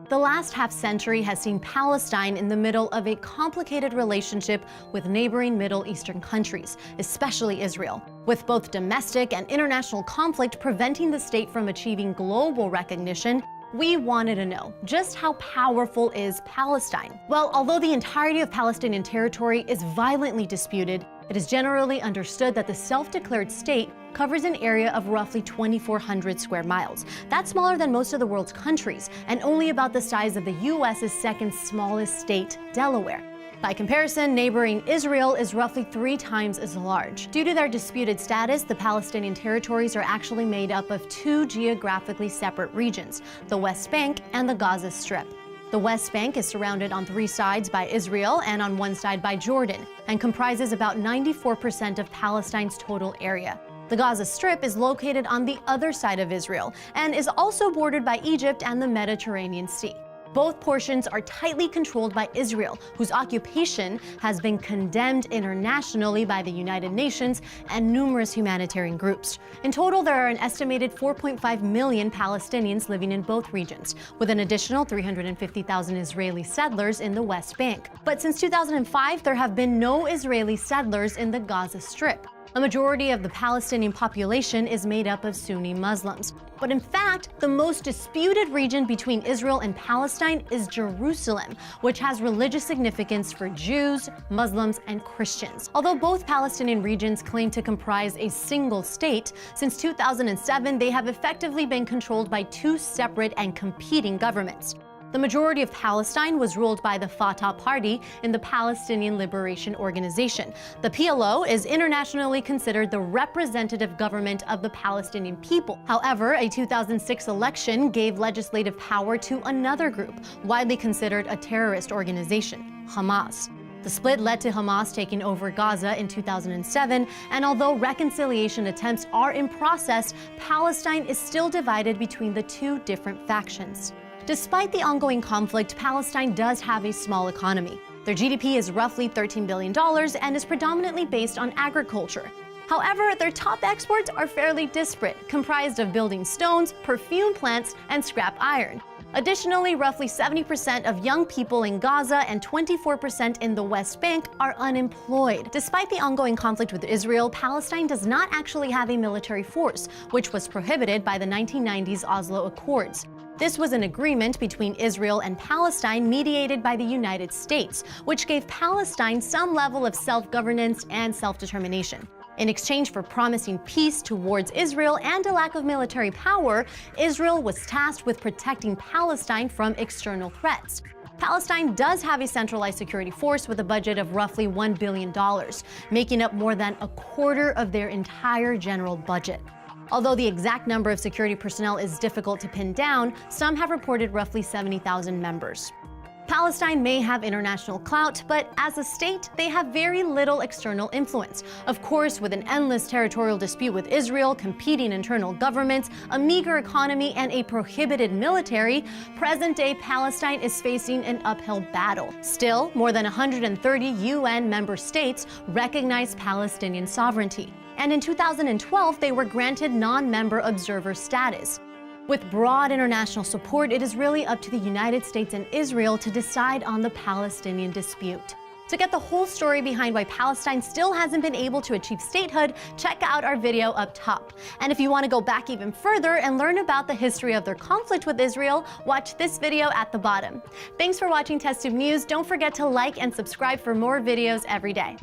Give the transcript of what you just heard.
The last half-century has seen Palestine in the middle of a complicated relationship with neighboring Middle Eastern countries, especially Israel, with both domestic and international conflict preventing the state from achieving global recognition. We wanted to know, just how powerful is Palestine? Well, although the entirety of Palestinian territory is violently disputed, it is generally understood that the self-declared state covers an area of roughly 2,400 square miles. That's smaller than most of the world's countries, and only about the size of the U.S.'s second smallest state, Delaware. By comparison, neighboring Israel is roughly 3 times as large. Due to their disputed status, the Palestinian territories are actually made up of 2 geographically separate regions, the West Bank and the Gaza Strip. The West Bank is surrounded on 3 sides by Israel and on 1 side by Jordan, and comprises about 94% of Palestine's total area. The Gaza Strip is located on the other side of Israel and is also bordered by Egypt and the Mediterranean Sea. Both portions are tightly controlled by Israel, whose occupation has been condemned internationally by the United Nations and numerous humanitarian groups. In total, there are an estimated 4.5 million Palestinians living in both regions, with an additional 350,000 Israeli settlers in the West Bank. But since 2005, there have been no Israeli settlers in the Gaza Strip. A majority of the Palestinian population is made up of Sunni Muslims. But in fact, the most disputed region between Israel and Palestine is Jerusalem, which has religious significance for Jews, Muslims, and Christians. Although both Palestinian regions claim to comprise a single state, since 2007 they have effectively been controlled by 2 separate and competing governments. The majority of Palestine was ruled by the Fatah party in the Palestinian Liberation Organization. The PLO is internationally considered the representative government of the Palestinian people. However, a 2006 election gave legislative power to another group, widely considered a terrorist organization, Hamas. The split led to Hamas taking over Gaza in 2007, and although reconciliation attempts are in process, Palestine is still divided between the 2 different factions. Despite the ongoing conflict, Palestine does have a small economy. Their GDP is roughly $13 billion and is predominantly based on agriculture. However, their top exports are fairly disparate, comprised of building stones, perfume plants, and scrap iron. Additionally, roughly 70% of young people in Gaza and 24% in the West Bank are unemployed. Despite the ongoing conflict with Israel, Palestine does not actually have a military force, which was prohibited by the 1990s Oslo Accords. This was an agreement between Israel and Palestine mediated by the United States, which gave Palestine some level of self-governance and self-determination. In exchange for promising peace towards Israel and a lack of military power, Israel was tasked with protecting Palestine from external threats. Palestine does have a centralized security force with a budget of roughly $1 billion, making up more than a quarter of their entire general budget. Although the exact number of security personnel is difficult to pin down, some have reported roughly 70,000 members. Palestine may have international clout, but as a state, they have very little external influence. Of course, with an endless territorial dispute with Israel, competing internal governments, a meager economy, and a prohibited military, present-day Palestine is facing an uphill battle. Still, more than 130 UN member states recognize Palestinian sovereignty. And in 2012, they were granted non-member observer status. With broad international support, it is really up to the United States and Israel to decide on the Palestinian dispute. To get the whole story behind why Palestine still hasn't been able to achieve statehood, check out our video up top. And if you want to go back even further and learn about the history of their conflict with Israel, watch this video at the bottom. Thanks for watching TestTube News. Don't forget to like and subscribe for more videos every day.